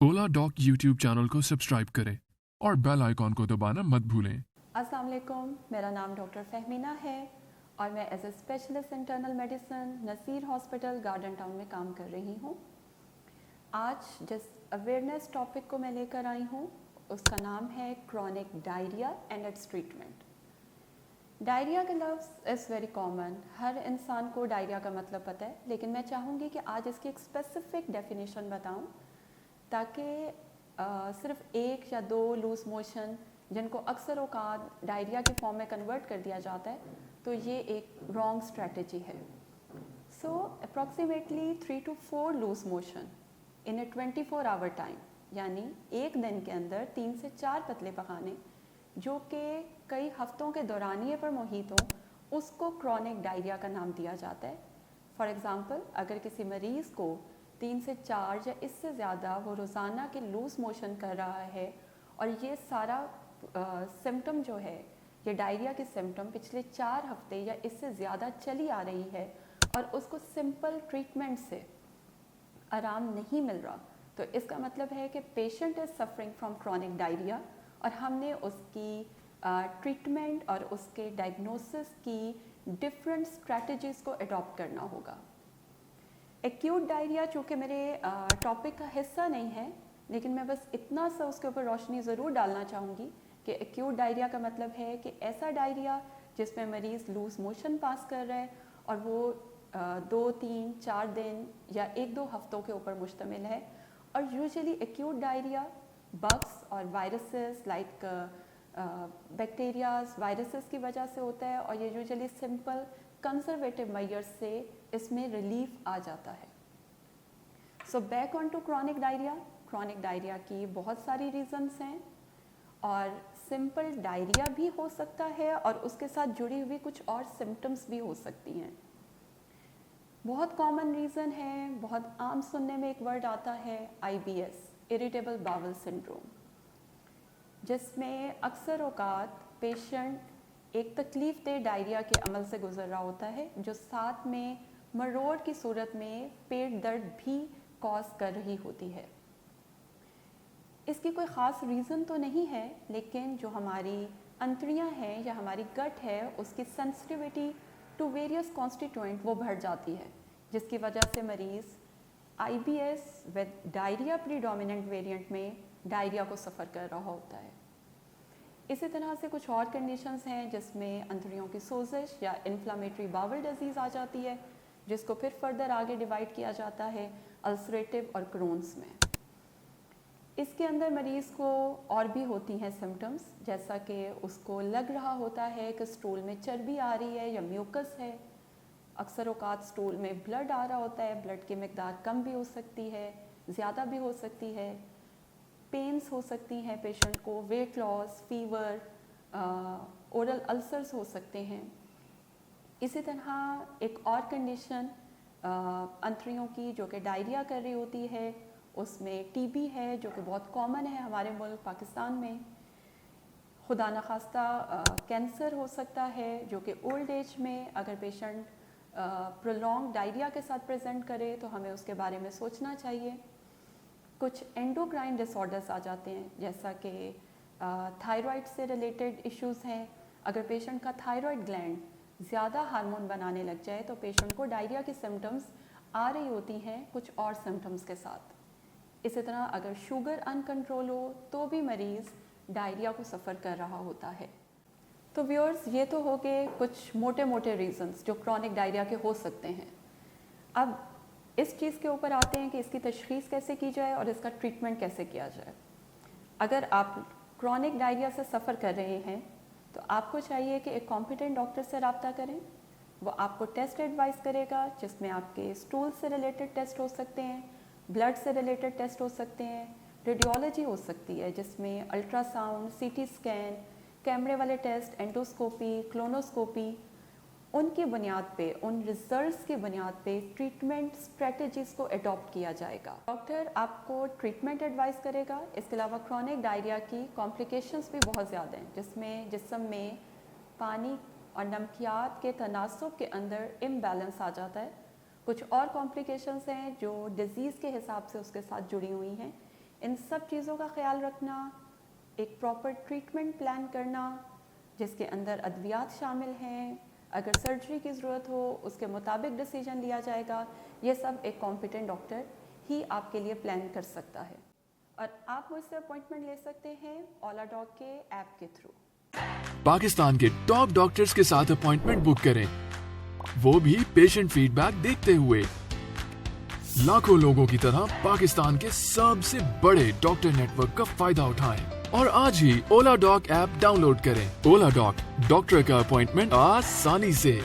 ओला dock YouTube channel को subscribe करें और बेल आइकॉन को दबाना मत भूलें। अस्सलाम वालेकुम, मेरा नाम डॉक्टर फहमीना है और मैं as a specialist internal medicine Naseer Hospital Garden Town में काम कर रही हूँ। आज जिस अवेयरनेस टॉपिक को मैं लेकर आई हूँ उसका नाम है chronic diarrhoea and it's treatment. Diarrhoea का लफ्ज़ इज़ वेरी कॉमन, हर इंसान को डायरिया का मतलब पता है, लेकिन मैं चाहूँगी कि आज इसकी एक स्पेसिफिक डेफिनेशन बताऊँ ताकि सिर्फ एक या दो लूज मोशन जिनको अक्सर औकात डायरिया की फॉर्म में कन्वर्ट कर दिया जाता है, तो ये एक रॉन्ग स्ट्रेटजी है। So approximately 3 to 4 loose motion in a 24 hour time, यानी एक दिन के अंदर 3 से 4 पतले पखाने जो कि कई हफ्तों के दौरानिए पर मुहित हों, उसको क्रॉनिक डायरिया का नाम दिया जाता है। फॉर एग्ज़ाम्पल, अगर किसी मरीज़ को 3 से 4 या इससे ज़्यादा वो रोज़ाना के लूज़ मोशन कर रहा है और ये सारा सिम्टम जो है, ये डायरिया की सिम्टम पिछले 4 हफ्ते या इससे ज़्यादा चली आ रही है और उसको सिंपल ट्रीटमेंट से आराम नहीं मिल रहा, तो इसका मतलब है कि patient is suffering from chronic diarrhoea और हमने उसकी ट्रीटमेंट और उसके डायग्नोसिस की डिफरेंट स्ट्रैटेजीज़ को अडॉप्ट करना होगा। एक्यूट डायरिया चूँकि मेरे टॉपिक का हिस्सा नहीं है, लेकिन मैं बस इतना सा उसके ऊपर रोशनी ज़रूर डालना चाहूँगी कि एक्यूट डायरिया का मतलब है कि ऐसा डायरिया जिसमें मरीज़ लूज़ मोशन पास कर रहा है और वो 2, 3, 4 दिन या 1-2 हफ्तों के ऊपर मुश्तमिल है। और यूजुअली एक्यूट डायरिया बग्स और वायरसेस लाइक बैक्टीरियाज वायरसेस की वजह से होता है और ये यूजुअली सिंपल कंजर्वेटिव मेजर्स से इसमें रिलीफ आ जाता है। So back on to chronic diarrhoea. Chronic diarrhoea की बहुत सारी रीजंस हैं और सिंपल डायरिया भी हो सकता है और उसके साथ जुड़ी हुई कुछ और सिम्टम्स भी हो सकती हैं। बहुत कॉमन रीज़न है, बहुत आम सुनने में एक वर्ड आता है IBS, इरिटेबल बाउल सिंड्रोम, जिसमें अक्सर औकात पेशेंट एक तकलीफ दे डायरिया के अमल से गुजर रहा होता है, जो साथ में मरोड़ की सूरत में पेट दर्द भी कॉज कर रही होती है। इसकी कोई ख़ास रीज़न तो नहीं है, लेकिन जो हमारी अंतड़ियाँ हैं या हमारी गट है उसकी सेंसिटिविटी टू वेरियस कॉन्स्टिट्यूएंट वो बढ़ जाती है, जिसकी वजह से मरीज़ IBS with diarrhoea predominant variant में डायरिया को सफ़र कर रहा होता है। इसी तरह से कुछ और कंडीशंस हैं जिसमें अंतड़ियों की सोजिश या इन्फ्लामेटरी बाउल डिजीज़ आ जाती है, जिसको फिर फर्दर आगे डिवाइड किया जाता है अल्सरेटिव और क्रोन्स में। इसके अंदर मरीज़ को और भी होती हैं सिम्टम्स, जैसा कि उसको लग रहा होता है कि स्टूल में चर्बी आ रही है या म्यूकस है। अक्सर औकात स्टूल में ब्लड आ रहा होता है, ब्लड की मिकदार कम भी हो सकती है, ज़्यादा भी हो सकती है। पेन्स हो सकती हैं पेशेंट को, weight loss, fever, oral ulcers हो सकते हैं। इसी तरह एक और कंडीशन अंतड़ियों की जो कि डायरिया कर रही होती है, उसमें TB है जो कि बहुत कॉमन है हमारे मुल्क पाकिस्तान में। खुदा न खास्ता कैंसर हो सकता है जो कि ओल्ड एज में अगर पेशेंट प्रोलॉन्ग डायरिया के साथ प्रेजेंट करे तो हमें उसके बारे में सोचना चाहिए। कुछ एंडोक्राइन डिसऑर्डर्स आ जाते हैं, जैसा कि थायराइड से रिलेटेड इश्यूज़ हैं। अगर पेशेंट का थायराइड ग्लैंड ज़्यादा हार्मोन बनाने लग जाए तो पेशेंट को डायरिया की सिम्टम्स आ रही होती हैं कुछ और सिम्टम्स के साथ। इसी तरह अगर शुगर अनकंट्रोल हो तो भी मरीज़ डायरिया को सफ़र कर रहा होता है। तो व्यूअर्स, ये तो हो गए कुछ मोटे मोटे रीज़न्स जो क्रॉनिक डायरिया के हो सकते हैं। अब इस चीज़ के ऊपर आते हैं कि इसकी तशख़ीस कैसे की जाए और इसका ट्रीटमेंट कैसे किया जाए। अगर आप क्रॉनिक डायरिया से सफ़र कर रहे हैं तो आपको चाहिए कि एक कॉम्पिटेंट डॉक्टर से रब्ता करें। वो आपको टेस्ट एडवाइस करेगा, जिसमें आपके स्टूल से रिलेटेड टेस्ट हो सकते हैं, ब्लड से रिलेटेड टेस्ट हो सकते हैं, रेडियोलॉजी हो सकती है जिसमें अल्ट्रासाउंड, CT स्कैन, कैमरे वाले टेस्ट, एंडोस्कोपी, क्लोनोस्कोपी। उनकी बुनियाद पे, उन रिजल्ट्स की बुनियाद पे ट्रीटमेंट स्ट्रेटजीज़ को अडॉप्ट किया जाएगा। डॉक्टर आपको ट्रीटमेंट एडवाइस करेगा। इसके अलावा क्रॉनिक डायरिया की कॉम्प्लिकेशंस भी बहुत ज़्यादा हैं, जिसमें जिस्म में पानी और नमकियात के तनासुब के अंदर इम्बैलेंस आ जाता है। कुछ और कॉम्प्लिकेशंस हैं जो डिज़ीज़ के हिसाब से उसके साथ जुड़ी हुई हैं। ان سب چیزوں کا خیال رکھنا، ایک پراپر ٹریٹمنٹ پلان کرنا جس کے اندر ادویات شامل ہیں، اگر سرجری کی ضرورت ہو اس کے مطابق ڈیسیجن لیا جائے گا، یہ سب ایک کمپیٹنٹ ڈاکٹر ہی آپ کے لیے پلان کر سکتا ہے۔ اور آپ مجھ سے اپوائنٹمنٹ لے سکتے ہیں اولا ڈاک کے ایپ کے تھرو۔ پاکستان کے ٹاپ ڈاکٹرز کے ساتھ اپوائنٹمنٹ بک کریں، وہ بھی پیشنٹ فیڈ بیک دیکھتے ہوئے۔ لاکھوں لوگوں کی طرح پاکستان کے سب سے بڑے ڈاکٹر نیٹ ورک کا فائدہ اٹھائیں اور آج ہی اولا ڈاک ایپ ڈاؤن لوڈ کریں۔ اولا ڈاک، ڈاکٹر کا اپوائنٹمنٹ آسانی سے۔